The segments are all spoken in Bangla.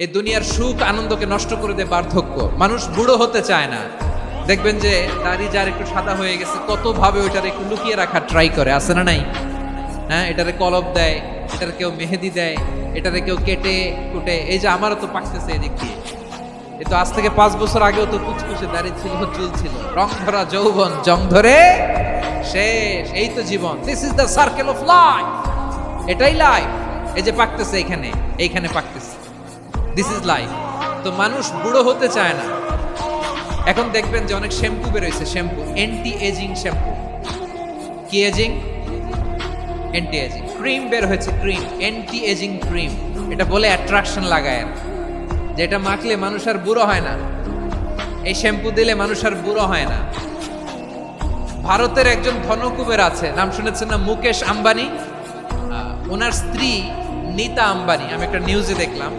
এই দুনিয়ার সুখ আনন্দকে নষ্ট করে দেয় বার্ধক্য। মানুষ বুড়ো হতে চায় না। দেখবেন যে দাড়ি যার একটু সাদা হয়ে গেছে কত ভাবে ওইটার একটু লুকিয়ে রাখার ট্রাই করে, আছে না নাই? হ্যাঁ, এটারে কলপ দেয়, এটার কেউ মেহেদি দেয়, এটারে কেউ কেটে কুটে। এই যে আমারও তো পাকতেছে এদিক দিয়ে, এ তো আজ থেকে 5 বছর আগেও তো কুচকুচে দাড়ি ছিল, চুল ছিল, রং ধরা যৌবন জং ধরে শেষ। এই তো জীবন, this is the circle of life. এটাই লাইফ। এই যে পাকতেছে এখানে, এইখানে পাকতেছে, দিস ইজ লাইফ। তো মানুষ বুড়ো হতে চায় না। এখন দেখবেন যে অনেক শ্যাম্পু বেরোইছে, শ্যাম্পু অ্যান্টি এজিং শ্যাম্পু। কি এজিং? Anti aging. ক্রিম বের হয়েছে, ক্রিম অ্যান্টি এজিং ক্রিম। এটা বলে অ্যাট্রাকশন লাগায়, যেটা মাখলে মানুষ আর বুড়ো হয় না। এই শ্যাম্পু দিলে মানুষ আর বুড়ো হয় না। ভারতের একজন ধনকুবের আছে, নাম শুনেছেন না? মুকেশ আম্বানি। ওনার স্ত্রী নীতা আম্বানি, আমি একটা নিউজে দেখলাম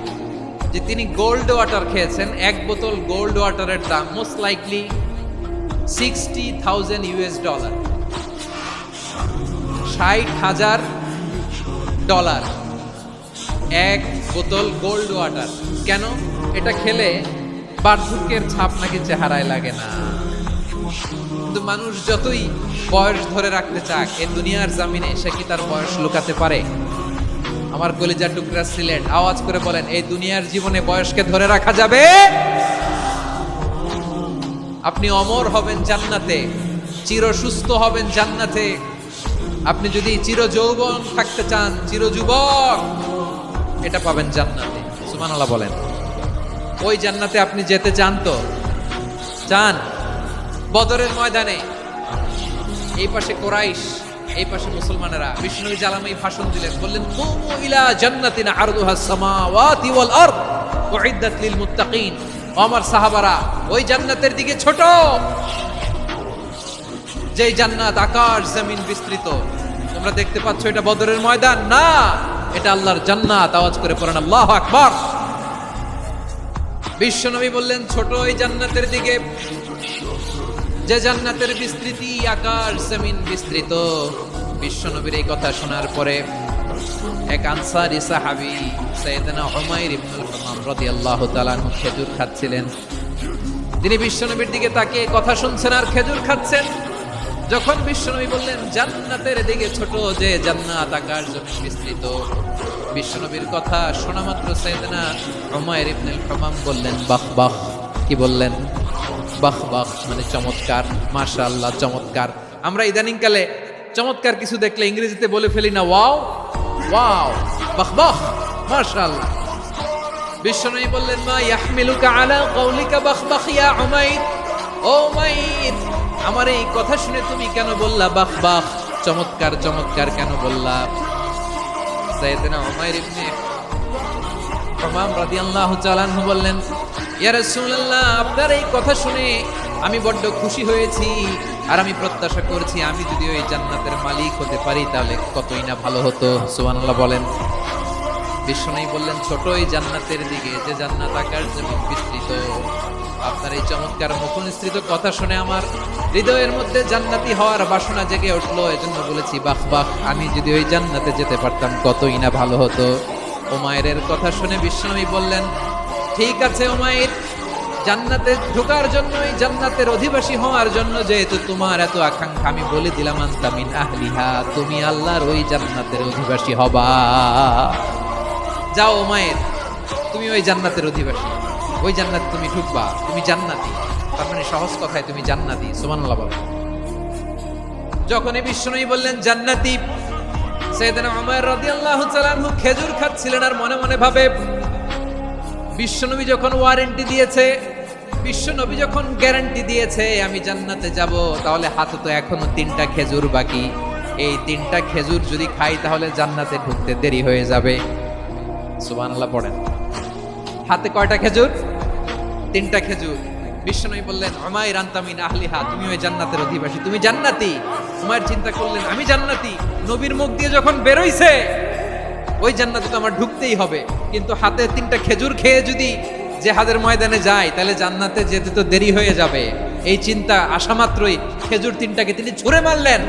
যে তিনি গোল্ড ওয়াটার খেয়েছেন। 1 বোতল গোল্ড ওয়াটারের দাম মোস্ট লাইকলি $60,000 $60,000 1 বোতল গোল্ড ওয়াটার। কেন? এটা খেলে বার্ধক্যের ছাপ নাকি চেহারায় লাগে না। কিন্তু মানুষ যতই বয়স ধরে রাখতে চাক, এই দুনিয়ার জামিনে সে কি তার বয়স লুকাতে পারে? আমার কলিজার টুকরা সিলেট, আওয়াজ করে বলেন, এই দুনিয়ার জীবনে বয়সকে ধরে রাখা যাবে? আপনি অমর হবেন জান্নাতে, চির সুস্থ হবেন জান্নাতে। আপনি যদি চির যৌবন থাকতে চান, চির যুবক, এটা পাবেন জান্নাতে। সুবহানাল্লাহ বলেন। ওই জান্নাতে আপনি যেতে চান তো? চান? বদরের ময়দানে এই পাশে কোরাইশ, এই পাশে মুসলমানেরা। বিষ্ণু জালামাই ভাষণ দিলেন, বললেন, কুমু ইলা জান্নাতিন আরদুহাস সামাওয়াতি ওয়াল আরদ উইদ্দাত লিল মুত্তাকিন। আমার সাহাবারা, ওই জান্নাতের দিকে ছোট, যেই জান্নাত আকাশ জমিন বিস্তৃত। তোমরা দেখতে পাচ্ছ এটা বদরের ময়দান না, এটা আল্লাহর জান্নাত। আওয়াজ করে পড়েন আল্লাহু আকবার। বিশ্বনবী বললেন, ছোট ওই জান্নাতের দিকে, যে জান্নাতের বিস্তৃতি আকাশ জমিন বিস্তৃত। বিশ্বনবীর এই কথা শোনার পরে এক আনসারী সাহাবী সাইয়েদনা উমাইর ইবনুল হামাম রাদিয়াল্লাহু তাআলা আনহু খেজুর খাচ্ছিলেন। তিনি বিশ্বনবীর দিকে তাকিয়ে কথা শুনছেন আর খেজুর খাচ্ছেন। যখন বিশ্বনবী বললেন জান্নাতের দিকে ছোট, যে জান্নাত আকাশ জমিন বিস্তৃত, বিশ্বনবীর কথা শোনা মাত্র সাইয়েদনা উমাইর ইবনুল হামাম বললেন, বাহ বাহ। কি বললেন? বাহ বাহ, মানে চমৎকার, মাশাআল্লাহ, চমৎকার। আমরা ইদানিং কালে চমৎকার কিছু দেখলে ইংরেজিতে বলে ফেলি না, ওয়াও ওয়াও, বাহ বাহ, মাশাআল্লাহ। বিশ্বনবী বললেন, মা ইয়াহমিলুকা আলা কওলিকা বাহ বাহ ইয়া উমাইর। ও উমাইর, আমার এই কথা শুনে তুমি কেন বললা বাহ বাহ, চমৎকার চমৎকার কেন বললা? সাইয়েদনা উমাইর ইবনে হামাম রাদিয়াল্লাহু তাআলা আনহু বললেন, ইয়া রাসূলুল্লাহ, আপনার এই কথা শুনে আমি বড্ড খুশি হয়েছি, আর আমি প্রত্যাশা করছি আমি যদি ওই জান্নাতের মালিক হতে পারি তাহলে কতই না ভালো হতো। সুবহানাল্লাহ বলেন। বিশ্বনবী বললেন, ছোট ওই জান্নাতের দিকে, যে জান্নাত আকাশ জমিন বিস্তৃত। আপনার এই চমৎকার মুখনিসৃত কথা শুনে আমার হৃদয়ের মধ্যে জান্নাতি হওয়ার বাসনা জেগে উঠলো। এজন্য বলেছি বাহ বাহ, আমি যদি ওই জান্নাতে যেতে পারতাম কতই না ভালো হতো। উমাইরের কথা শুনে বিশ্বনবী বললেন, ঠিক আছে উমাইর, জান্নাতে ঢোকার জন্য, এই জান্নাতের অধিবাসী হওয়ার জন্য যেহেতু তোমার এত আকাঙ্ক্ষা, আমি বলে দিলাম আনতা মিন আহলিহা, তুমি আল্লাহর ওই জান্নাতের অধিবাসী হবা। যাও উমাইর, তুমি ওই জান্নাতের অধিবাসী, ওই জান্নাত তুমি ঢুকবা, তুমি জান্নাতি। তার মানে সহজ কথায় তুমি জান্নাতি। সুবহানাল্লাহ বলেন। যখন এই বিশ্বনবী বললেন জান্নাতি, সাইয়েদনা উমাইর রাদিয়াল্লাহু তাআলা আনহু খেজুর খাচ্ছিলেন আর মনে মনে ভাবে, বিশ্বনবী যখন ওয়ারেন্টি দিয়েছে, বিশ্বনবী যখন গ্যারান্টি দিয়েছে আমি জান্নাতে যাব, তাহলে হাতে তো এখনো 3টা খেজুর বাকি। এই 3টা খেজুর যদি খাই তাহলে জান্নাতে ঢুকতে দেরি হয়ে যাবে। সুবহানাল্লাহ পড়েন। হাতে কয়টা খেজুর? 3টা খেজুর। বিশ্বনবী বললেন, উমাইর আনতা মিন আহলিহা, তুমি ওই জান্নাতের অধিবাসী, তুমি জান্নাতি। উমাইর চিন্তা করলেন, আমি জান্নাতি, নবীর মুখ দিয়ে যখন বেরোইছে ওই জান্নাতে তো আমার ঢুকতেই হবে, কিন্তু হাতে 3টা খেজুর খেয়ে যদি জিহাদের ময়দানে যায় তাহলে জান্নাতে যেতে তো দেরি হয়ে যাবে। এই চিন্তা আসা মাত্রই খেজুর 3টাকে তিনি ছুঁড়ে মারলেন,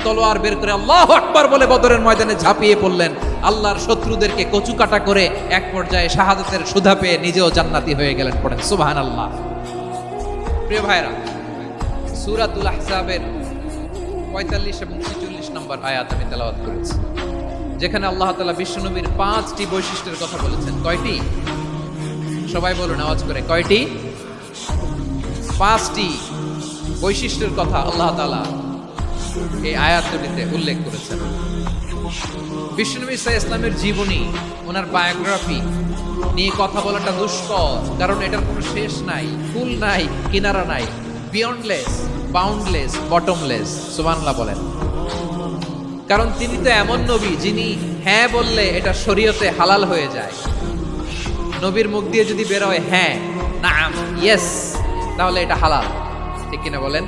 তলোয়ার বের করে আল্লাহু আকবার বলে বদরের ময়দানে ঝাঁপিয়ে পড়লেন। আল্লাহর শত্রুদেরকে কচুকাটা করে এক পর্যায়ে শাহাদাতের সুধা পেয়ে নিজেও জান্নাতি হয়ে গেলেন। পড়েন সুবহানাল্লাহ। প্রিয় ভাইরা, সূরাতুল আহজাবের 45 এবং 46 নম্বর আয়াত আমি তেলাওয়াত করেছি, যেখানে আল্লাহ তাআলা বিশ্বনবীর 5টি বৈশিষ্ট্যের কথা বলেছেন। কয়টি? সবাই বলুন আওয়াজ করে, কয়টি? 5টি বৈশিষ্ট্যের কথা আল্লাহ তাআলা এই আয়াতটিতে উল্লেখ করেছেন। বিশ্বনবী সাল্লাল্লাহু আলাইহি ওয়াসাল্লামের জীবনী, ওনার বায়োগ্রাফি নিয়ে কথা বলাটা দুষ্কর, কারণ এটার কোনো শেষ নাই, ফুল নাই, কিনারা নাই, বিয়ন্ডলেস, বাউন্ডলেস, বটমলেস। সুবহানাল্লাহ বলেন। কারণ তিনি তো এমন নবী যিনি হ্যাঁ বললে এটা শরীয়তে হালাল হয়ে যায়। নবীর মুখ দিয়ে যদি বের হয় হ্যাঁ, নাম, ইয়েস, তাহলে এটা হালাল। ঠিক কিনা বলেন?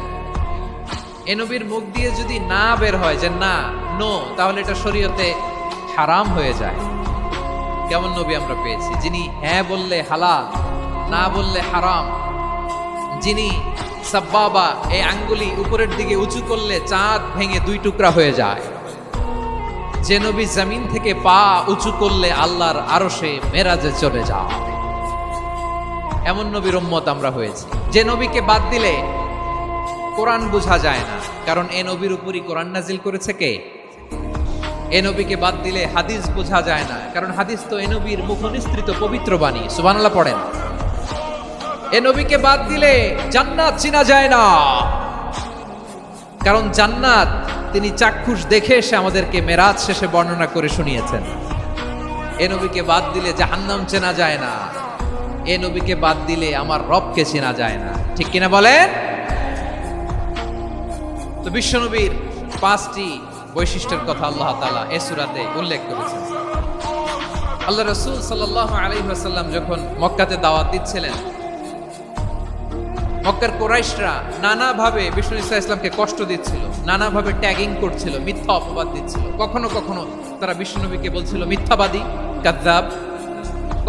এ নবীর মুখ দিয়ে যদি না বের হয় যে না, নো, তাহলে এটা শরীয়তে হারাম হয়ে যায়। কেমন নবী আমরা পেয়েছি, যিনি হ্যাঁ বললে হালাল, না বললে হারাম, যিনি সাব্বাবা, এই আঙ্গুলি উপরের দিকে উঁচু করলে চাঁদ ভেঙে 2 টুকরা হয়ে যায়, যে নবী জমিন থেকে পা উঁচু করলে আল্লাহর আরশে মেরাজে চলে যায়, এমন নবীর উম্মত আমরা হয়েছি। যে নবীকে বাদ দিলে কোরআন বোঝা যায় না, কারণ এ নবীর উপরই কোরআন নাজিল করেছে কে? এ নবীকে বাদ দিলে হাদিস বোঝা যায় না, কারণ হাদিস তো এ নবীর মুখনিসৃত পবিত্র বাণী। সুবহানাল্লাহ পড়েন। এ নবীকে বাদ দিলে জান্নাত চিনা যায় না, কারণ জান্নাত তিনি চাক্ষুষ দেখে এসে আমাদেরকে মেরাজ শেষে বর্ণনা করে শুনিয়েছেন। এ নবীকে বাদ দিলে জাহান্নাম চেনা যায় না, এ নবীকে বাদ দিলে আমার রবকে চেনা যায় না। ঠিক কিনা বলেন? তো বিশ্বনবীর 5টি বৈশিষ্ট্যের কথা আল্লাহ তাআলা এই সূরাতে উল্লেখ করেছেন। আল্লাহ রাসূল সাল্লাল্লাহু আলাইহি ওয়াসাল্লাম যখন মক্কাতে দাওয়াত দিচ্ছিলেন, মক্কার কুরাইশরা নানাভাবে বিষ্ণু ঈসা ইসলামকে কষ্ট দিচ্ছিল, নানাভাবে ট্যাগিং করছিল, মিথ্যা অপবাদ দিচ্ছিল। কখনো কখনো তারা বিশ্বনবীকে বলছিল মিথ্যাবাদী, কাযযাব।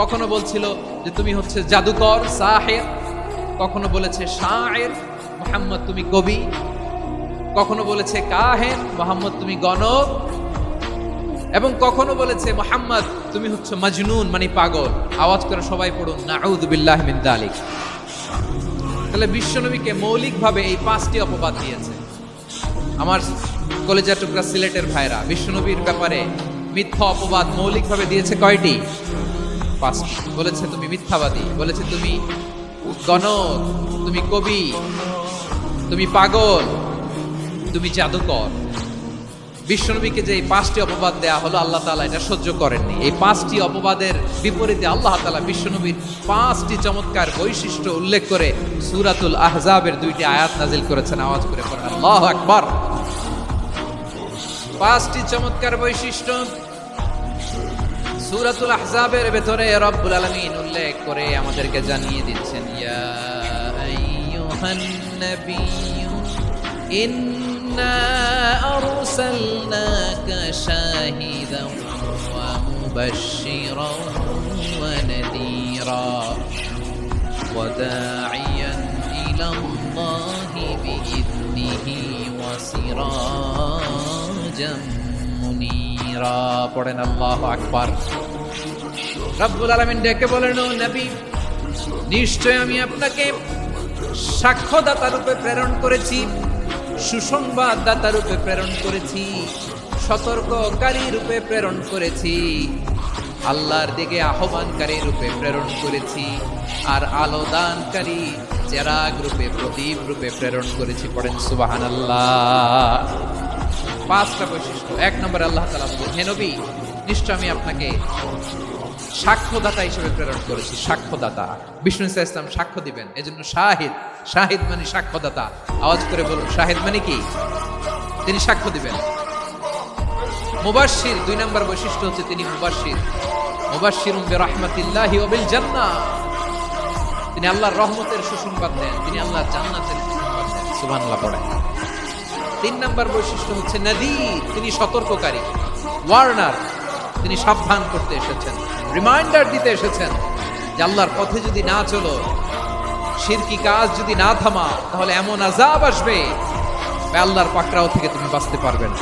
কখনো বলছিল যে তুমি হচ্ছে জাদুকর, সাহির। কখনো বলেছে শায়ের, মুহাম্মদ তুমি কবি। কখনো বলেছে কাহেন, মুহাম্মদ তুমি গণক। এবং কখনো বলেছে মুহাম্মদ তুমি হচ্ছে মাজনুন, মানে পাগল। আওয়াজ করে সবাই পড়ুন নাউযু বিল্লাহি মিন যালিক। তাহলে বিশ্বনবীকে মৌলিকভাবে এই 5টি অপবাদ দিয়েছে। আমার কলেজা টুকরা সিলেটের ভাইরা, বিশ্বনবীর ব্যাপারে মিথ্যা অপবাদ মৌলিকভাবে দিয়েছে কয়টি? 5টি। বলেছে তুমি মিথ্যাবাদী, বলেছে তুমি গণক, তুমি কবি, তুমি পাগল, তুমি জাদুকর। বিশ্বনবীকে যে এই 5টি অপবাদ দেয়া হলো, আল্লাহ তাআলা এটা সহ্য করেননি। এই 5টি অপবাদের বিপরীতে আল্লাহ তাআলা বিশ্বনবীর 5টি চমৎকার বৈশিষ্ট্য উল্লেখ করে সূরাতুল আহজাবের 2টি আয়াত নাজিল করেছেন। আওয়াজ করে পড়েন আল্লাহু আকবার। 5টি চমৎকার বৈশিষ্ট্য সূরাতুল আহজাবের ভেতরে রব্বুল আলামিন উল্লেখ করে আমাদেরকে জানিয়ে দিচ্ছেন, ইয়া আইয়ুহান নাবিয়্যু ইন্না আরসালনাকা শাহিদান ওয়া মুবাশশিরান ওয়া নাযীরা ওয়া দাঈয়ান ইলাল্লাহি বিইذনিহি ওয়া সিরাজাম মুনীরা। পড়েন আল্লাহু আকবার। রব্বুল আলামিন ডেকে বলেন, ও নবী, নিশ্চয় আমি আপনাকে সাক্ষ্যদাতা রূপে প্রেরণ করেছি, সুসংবাদদাতা রূপে প্রেরণ করেছি, সতর্ককারী রূপে প্রেরণ করেছি, আল্লাহর দিকে আহ্বানকারী রূপে প্রেরণ করেছি, আর আলো দানকারী চেরাগ রূপে, প্রদীপ রূপে প্রেরণ করেছি। পড়েন সুবহানাল্লাহ। 5টা বৈশিষ্ট্য। 1 নম্বরে আল্লাহ তাআলা বলেন, হে নবী, নিশ্চয় আমি আপনাকে সাক্ষ্যদাতা হিসেবে প্রেরণ করেছি। সাক্ষ্যদাতা, বিষ্ণু ঈসা ইসলাম সাক্ষ্য দিবেন, এজন্য শাহিদ। শাহিদ মানে সাক্ষ্যদাতা। আওয়াজ করে বলুন, শাহিদ মানে কি? তিনি সাক্ষ্য দিবেন। মুবাশশির, 2 নম্বর বৈশিষ্ট্য হচ্ছে তিনি মুবাশশির। মুবাশশিরুম বিরাহমাতিল্লাহি ওয়া বিল জান্নাহ। তিনি আল্লাহর রহমতের সুসংবাদ দেন, তিনি আল্লাহর জান্নাতের সুসংবাদ দেন। সুবহানাল্লাহ পড়েন। 3 নম্বর বৈশিষ্ট্য হচ্ছে নাযীর, তিনি সতর্ককারী, ওয়ার্নার। তিনি সাবধান করতে এসেছেন, রিমাইন্ডার দিতে এসেছেন যে আল্লাহর পথে যদি না চলো, শিরকি কাজ যদি না থামা, তাহলে এমন আযাব আসবে আল্লাহর পাকড়াও থেকে তুমি বাঁচতে পারবে না।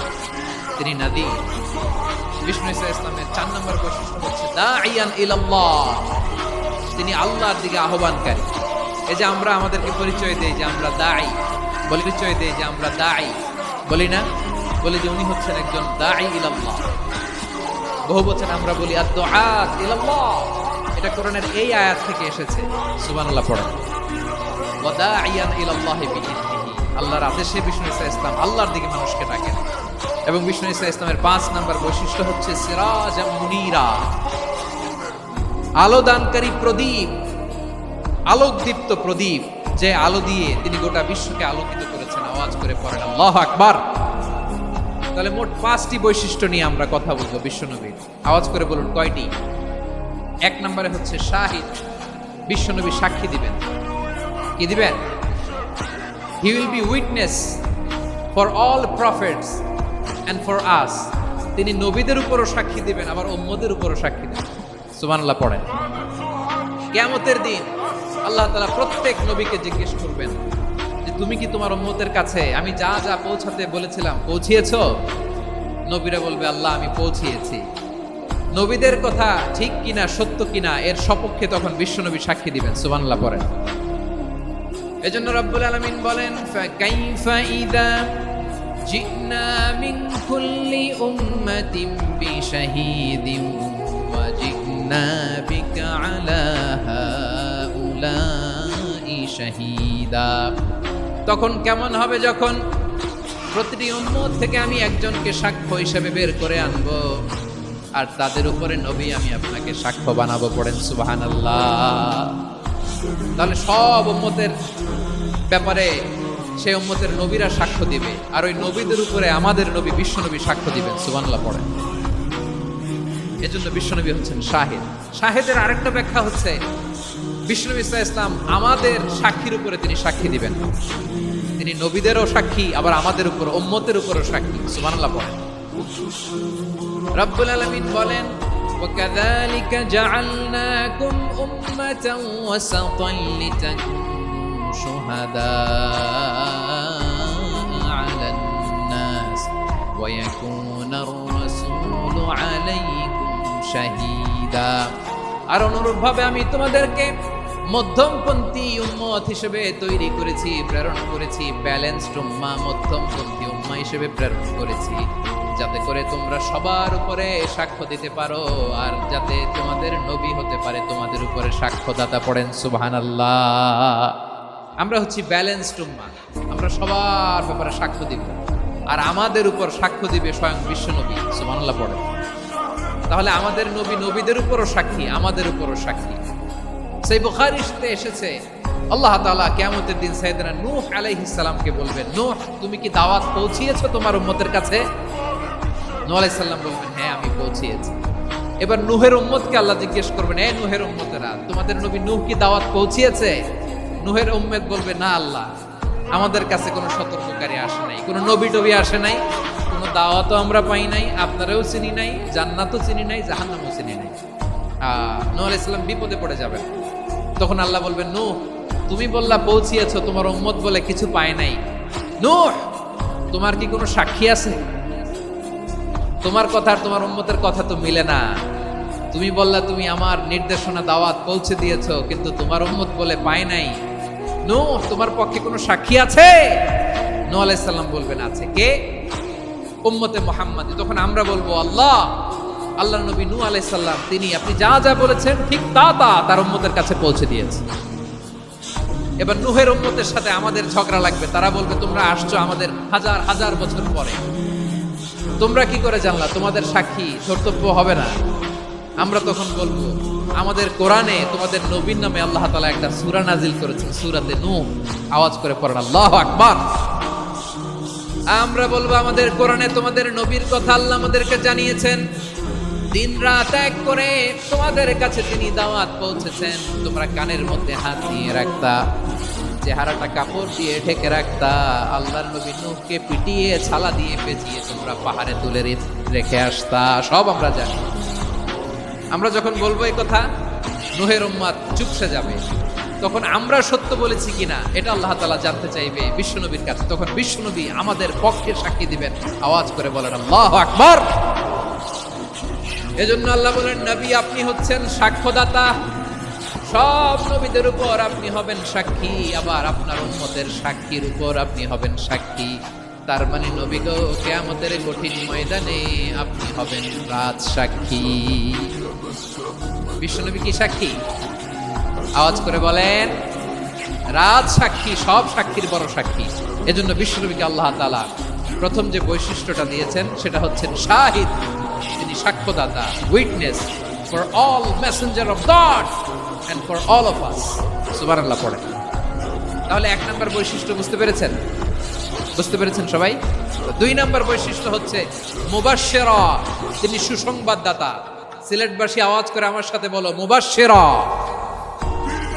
তিনি নাদী। বিষ্ণু ঈসা ইসলামের 4 নম্বর বৈশিষ্ট্য হচ্ছে দাঈয়ান ইলাল্লাহ, তিনি আল্লাহর দিকে আহ্বানকারী। এই যে আমরা আমাদেরকে পরিচয় দেই যে আমরা দাঈ, পরিচয় দেই যে আমরা দাঈ, বলি না? বলি যে উনি হচ্ছেন একজন দাঈ ইলাল্লাহ। বহু বচন আমরা বলি আদ-দুআত ইলাল্লাহ, এটা কোরআনের এই আয়াত থেকে এসেছে। সুবহানাল্লাহ পড়েন। ওয়া দাঈয়ান ইলাল্লাহি বিইذনিহি, আল্লাহর আদেশে বিষ্ণু ঈসা ইসলাম আল্লাহর দিকে মানুষকে ডাকেন। এবং বিষ্ণু ঈসা ইসলামের 5 নম্বর বৈশিষ্ট্য হচ্ছে সিরাজাম মুনীরা, আলোদানকারী প্রদীপ, আলোকদীপ্ত প্রদীপ, যে আলো দিয়ে তিনি গোটা বিশ্বকে আলোকিত করেছেন। আওয়াজ করে পড়েন আল্লাহু আকবার। তাহলে মোট 5টি বৈশিষ্ট্য নিয়ে আমরা কথা বলবো বিশ্বনবীর। আওয়াজ করে বলুন কয়টি? 1 নম্বরে হচ্ছে শাহিদ, বিশ্বনবী সাক্ষী দিবেন। কি দিবেন? He will be witness for all prophets and for us, তিনি নবীদের উপরও সাক্ষী দিবেন, আবার উম্মতের উপরও সাক্ষী দিবেন। সুবহানাল্লাহ পড়েন। কিয়ামতের দিন আল্লাহ তাআলা প্রত্যেক নবীকে জিজ্ঞেস করবেন যে তুমি কি তোমার উম্মতের কাছে আমি যা যা পৌঁছাতে বলেছিলাম পৌঁছিয়েছো? নবীরা বলবে আল্লাহ আমি পৌঁছিয়েছি। নবীদের কথা ঠিক কিনা, সত্য কিনা, এর সপক্ষে তখন বিশ্বনবী সাক্ষী দিবেন। সুবহানাল্লাহ পড়েন। এজন্য রব্বুল আলামিন বলেন ফাকাইফা ইযা জিনা মিন কুল্লি উম্মাতিন বিশাহীদিন ওয়া জিনা বিকা আলা হাউলাই শাহীদা। তখন কেমন হবে যখন প্রতিটি উম্মত থেকে আমি একজনকে সাক্ষ্য হিসেবে বের করে আনবো, আর তাদের উপরে নবী আমি আপনাকে সাক্ষ্য বানাবো। পড়েন সুবহানাল্লাহ। তাহলে সব উম্মতের ব্যাপারে সেই উম্মতের নবীরা সাক্ষ্য দিবে, আর ওই নবীদের উপরে আমাদের নবী বিশ্বনবী সাক্ষ্য দিবেন। সুবহানাল্লাহ পড়েন। এজন্য বিশ্বনবী হচ্ছেন শাহিদ। শাহিদের আরেকটা ব্যাখ্যা হচ্ছে বিশ্বনবী সাল্লাল্লাহু আলাইহি ওয়াসাল্লাম আমাদের সাক্ষীর উপরে তিনি সাক্ষী দিবেন। তিনি নবীদেরও সাক্ষী, আবার আমাদের উপর উম্মতের উপরও সাক্ষী। সুবহানাল্লাহ পড়েন। রব্বুল আলামিন বলেন وَكَذَلِكَ جَعَلْنَاكُمْ أُمَّةً وَسَطًا لِتَكُونُوا شُهَدَاءَ عَلَى النَّاسِ وَيَكُونَ الرَّسُولُ عَلَيْكُمْ شَهِيدًا। আর অনুরূপভাবে আমি তোমাদেরকে মধ্যমপন্থী উম্মত হিসেবে তৈরি করেছি, প্রেরণ করেছি। ব্যালেন্সড উম্মাহ, মধ্যমপন্থী উম্মাহ হিসেবে প্রেরণ করেছি, যাতে করে তোমরা সবার উপরে সাক্ষ্য দিতে পারো, আর যাতে তোমাদের নবী হতে পারে তোমাদের উপরে সাক্ষ্যদাতা। পড়েন সুবহানাল্লাহ। আমরা হচ্ছি ব্যালেন্সড উম্মাহ, আমরা সবার ব্যাপারে সাক্ষ্য দিব, আর আমাদের উপর সাক্ষ্য দিবে স্বয়ং বিশ্বনবী। সুবহানাল্লাহ পড়েন। তাহলে আমাদের নবী নবীদের উপরও সাক্ষী, আমাদের উপরও সাক্ষী। সেই বুখারীতে এসেছে আল্লাহ তাআলা কিয়ামতের দিন সাইয়েদনা নূহ আলাইহিস সালামকে বলবেন, নূহ তুমি কি দাওয়াত পৌঁছিয়েছো তোমার উম্মতের কাছে? নূহ আলাইহিস সালাম বলবেন হ্যাঁ আমি পৌঁছিয়েছি। এবার নূহের উম্মতকে আল্লাহ জিজ্ঞেস করবেন, এই নূহের উম্মতেরা তোমাদের নবী নূহ কি দাওয়াত পৌঁছিয়েছে? নূহের উম্মত বলবে না আল্লাহ, আমাদের কাছে কোনো সতর্ককারী আসে নাই, কোনো নবী টবি আসে নাই, কোনো দাওয়াতও আমরা পাই নাই, আপনারাও চিনি নাই, জান্নাতও চিনি নাই, জাহান্নামও চিনি নাই। নূহ আলাইহিস সালাম বিপদে পড়ে যাবেন। তখন আল্লাহ বলবেন নূহ তুমি বললা পৌঁছিয়েছো, তোমার উম্মত বলে কিছু পায় নাই। নূহ তোমার কি কোনো সাক্ষী আছে? তোমার কথা আর তোমার উম্মতের কথা তো মিলে না। তুমি বললা তুমি আমার নির্দেশনা দাওয়াত পৌঁছে দিয়েছো, কিন্তু তোমার উম্মত বলে পায় নাই। নূহ তোমার পক্ষে কোনো সাক্ষী আছে? নূহ আলাইহিস সালাম বলবেন আছে। কে? উম্মতে মুহাম্মাদ। তখন আমরা বলবো আল্লাহ, আল্লাহর নবী নূহ আলাইহিস সালাম তিনি আপনি যা যা বলেছেন ঠিক তা তা তার উম্মতের কাছে পৌঁছে দিয়েছে। এবার নূহের উম্মতের সাথে আমাদের ঝগড়া লাগবে। তারা বলবে তোমরা আসছো আমাদের হাজার হাজার বছর পরে, তোমরা কি করে জানলা? তোমাদের সাক্ষী কর্তব্য হবে না। আমরা তখন বলবো আমাদের কোরআনে তোমাদের নবীর নামে আল্লাহ তাআলা একটা সূরা নাজিল করেছেন, সূরাতে নূহ। আওয়াজ করে পড়েন আল্লাহু আকবার। আমরা বলবো আমাদের কোরআনে তোমাদের নবীর কথা আল্লাহ আমাদেরকে জানিয়েছেন, দিন রাত এক করে তোমাদের কাছে তিনি দাওয়াত পৌঁছেছেন। তোমরা কানের মধ্যে হাত দিয়ে রাখতা, চেহারাটা কাপড় দিয়ে ঢেকে রাখতা, আল্লাহর নবী নূহকে পিটিয়ে ছালা দিয়ে পেঁচিয়ে তোমরা পাহাড়ে তুলে রেখে আসতা। সব আমরা জানি। আমরা যখন বলবো এই কথা, নূহের উম্মত চুপসে যাবে। তখন আমরা সত্য বলেছি কিনা এটা আল্লাহ তাআলা জানতে চাইবে বিশ্বনবীর কাছে। তখন বিশ্বনবী আমাদের পক্ষে সাক্ষী দিবেন। আওয়াজ করে বলেন আল্লাহু আকবার। এজন্য আল্লাহ বলেন, নবী আপনি হচ্ছেন সাক্ষ্যদাতা, সব নবীদের উপর আপনি হবেন সাক্ষী, আবার আপনার উম্মতের সাক্ষীর উপর আপনি হবেন সাক্ষী। তার মানে নবী গো, কিয়ামতের কঠিন ময়দানে আপনি হবেন রাজ সাক্ষী। বিশ্বনবী কি সাক্ষী? আওয়াজ করে বলেন, রাজ সাক্ষী, সব সাক্ষীর বড় সাক্ষী। এজন্য বিশ্বনবীকে আল্লাহ তাআলা প্রথম যে বৈশিষ্ট্যটা দিয়েছেন সেটা হচ্ছেন শাহিদ। তিনি সাক্ষ্যদাতা, witness for all messenger of God and for all of us. সুবহানাল্লাহ পড়েন। তাহলে এক নম্বর বৈশিষ্ট্য বুঝতে পেরেছেন? বুঝতে পেরেছেন সবাই? দুই নম্বর বৈশিষ্ট্য হচ্ছে মুবাশশিরা, তিনি সুসংবাদদাতা। সিলেটবাসী আওয়াজ করে আমার সাথে বলো, মুবাশশিরা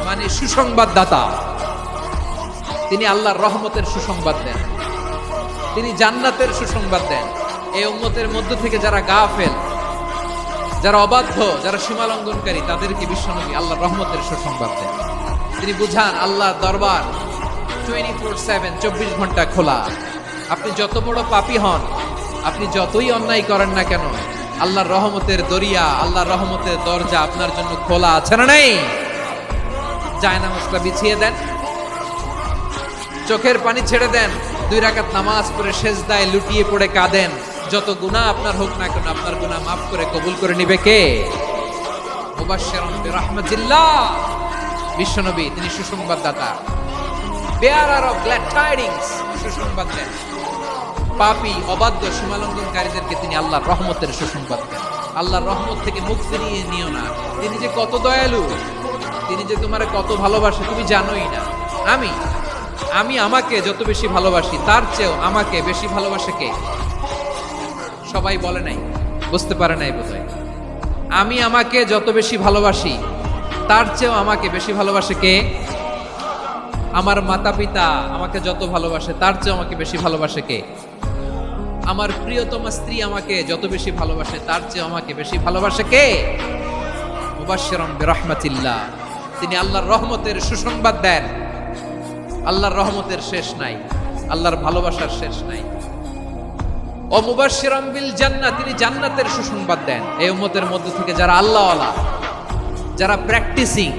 মানে সুসংবাদদাতা। তিনি আল্লাহর রহমতের সুসংবাদ দেন, তিনি জান্নাতের সুসংবাদ দেন। এই উম্মতের মধ্য থেকে যারা গাফেল, যারা অবাধ্য, যারা সীমালঙ্ঘনকারী, তাদেরকে বিশ্বনবী আল্লাহর রহমতের সুসংবাদ দেন। তিনি বুঝান আল্লাহর দরবার 24/7, 24 ঘন্টা খোলা। আপনি যত বড় পাপী হন, আপনি যতই অন্যায় করেন না কেন, আল্লাহর রহমতের দরিয়া, আল্লাহর রহমতের দরজা আপনার জন্য খোলা আছে না নেই? জায়নামাজটা বিছিয়ে দেন, চোখের পানি ছেড়ে দেন, 2 রাকাত নামাজ পড়ে সেজদায় লুটিয়ে পড়ে কাঁদেন। যত গুনাহ আপনার হোক না কেন, আপনার গুনাহ মাফ করে কবুল করে নিবে কে? মুবাশশিরান বিরাহমাতিল্লাহ। বিশ্বনবী তিনি সুসংবাদদাতা, বেয়ারার অফ গ্ল্যাড টাইডিংস, সুসংবাদ দেন। পাপী, অবাধ্য, সীমালঙ্ঘনকারীদেরকে তিনি আল্লাহর রহমতের সুসংবাদ দেন। আল্লাহর রহমত থেকে মুখ ফিরিয়ে নিও না। তিনি যে কত দয়ালু, তিনি যে তোমারে কত ভালোবাসে তুমি জানোই না। আমি আমাকে যত বেশি ভালোবাসি, তার চেয়েও আমাকে বেশি ভালোবাসে কে? সবাই বলে নাই, বুঝতে পারে নাই বোধহয়। আমি আমাকে যত বেশি ভালোবাসি, তার চেয়েও আমাকে বেশি ভালোবাসে কে? আমার মাতা পিতা আমাকে যত ভালোবাসে, তার চেয়েও আমাকে বেশি ভালোবাসে কে? আমার প্রিয়তমা স্ত্রী আমাকে যত বেশি ভালোবাসে, তার চেয়েও আমাকে বেশি ভালোবাসে কে? মুবাশশিরান বিরাহমাতিল্লাহ, তিনি আল্লাহর রহমতের সুসংবাদ দেন। আল্লাহর রহমতের শেষ নাই, আল্লাহর ভালোবাসার শেষ নাই। ও মুবাশশিরান বিল জান্নাহ, তিনি জান্নাতের সুসংবাদ দেন। এই উম্মতের মধ্য থেকে যারা আল্লাহওয়ালা, যারা প্র্যাকটিসিং,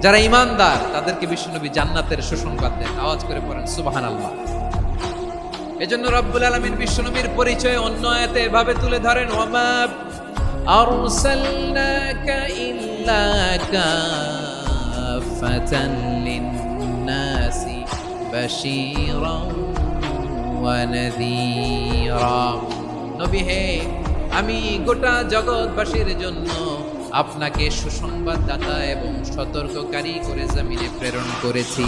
যারা ঈমানদার, তাদেরকে বিশ্বনবী জান্নাতের সুসংবাদ দেন। আওয়াজ করে পড়েন সুবহানাল্লাহ। এজন্য রব্বুল আলামিন বিশ্বনবীর পরিচয় অন্য আয়াতে এভাবে তুলে ধরেন, ওয়ামা আরসালনাকা ইল্লা কাফাতান লিন-নাসি বাশীরান ওয়া নাযীরা। নবী হে, আমি গোটা জগৎবাসীর জন্য আপনাকে সুসংবাদদাতা এবং সতর্ককারী করে জমিনে প্রেরণ করেছি।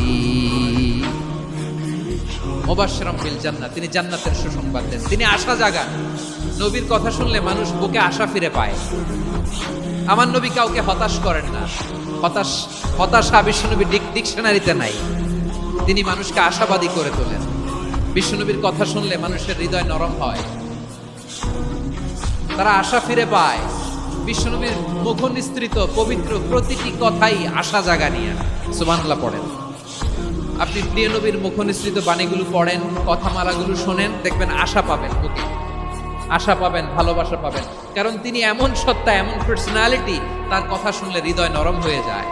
মুবাশশিরান বিল জান্নাহ, তিনি জান্নাতের সুসংবাদ দেন, তিনি আশা জাগান। নবীর কথা শুনলে মানুষ বুকে আশা ফিরে পায়। আমার নবী কাউকে হতাশ করেন না। হতাশা বিশ্বনবীর ডিকশনারিতে নাই। তিনি মানুষকে আশাবাদী করে তোলেন। বিশ্বনবীর কথা শুনলে মানুষের হৃদয় নরম হয়, তারা আশা ফিরে পায়। বিশ্বনবীর মুখ নিঃসৃত পবিত্র প্রতিটি কথাই আশা জাগানিয়া। সুবহানাল্লাহ পড়েন। আপনি প্রিয় নবীর মুখ নিঃসৃত বাণীগুলো পড়েন, কথামালাগুলো শোনেন, দেখবেন আশা পাবেন, বুকে আশা পাবেন, ভালোবাসা পাবেন। কারণ তিনি এমন সত্তা, এমন পার্সোনালিটি, তার কথা শুনলে হৃদয় নরম হয়ে যায়।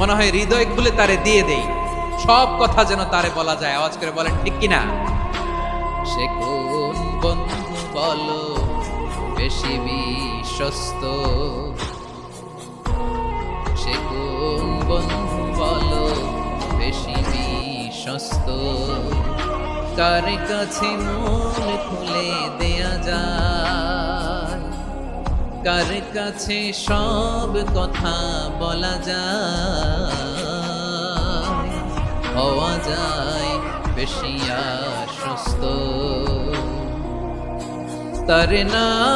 মনে হয় হৃদয় খুলে তারে দিয়ে দেই, সব কথা যেন তারে বলা যায়। আওয়াজ করে বলেন ঠিক কিনা? সে কোন বন্ধু বলো বেশি বিশ্বস্ত, সে কোন বন্ধু বলো বেশি বিশ্বস্ত, কার কাছে মন খুলে দেয়া যায়, কার কাছে সব কথা বলা যায়, হওয়া যায় বেশি আশ্বস্ত। তার নাম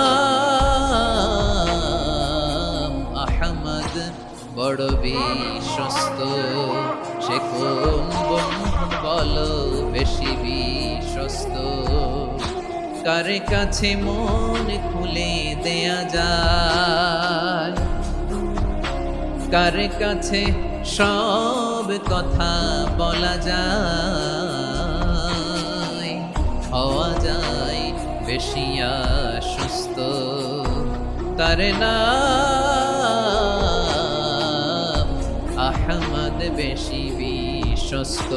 আহমদ, বড় বিশ্বস্ত। সে কোন বন্ধু বলো বেশি বিশ্বস্ত, কার কাছে মন খুলে দেয়া যায়, কার কাছে সব সব কথা বলা যায়, হওয়া যায় বেশি আশ্বস্ত, তার নাম আহমদ বেশি বিশ্বস্ত।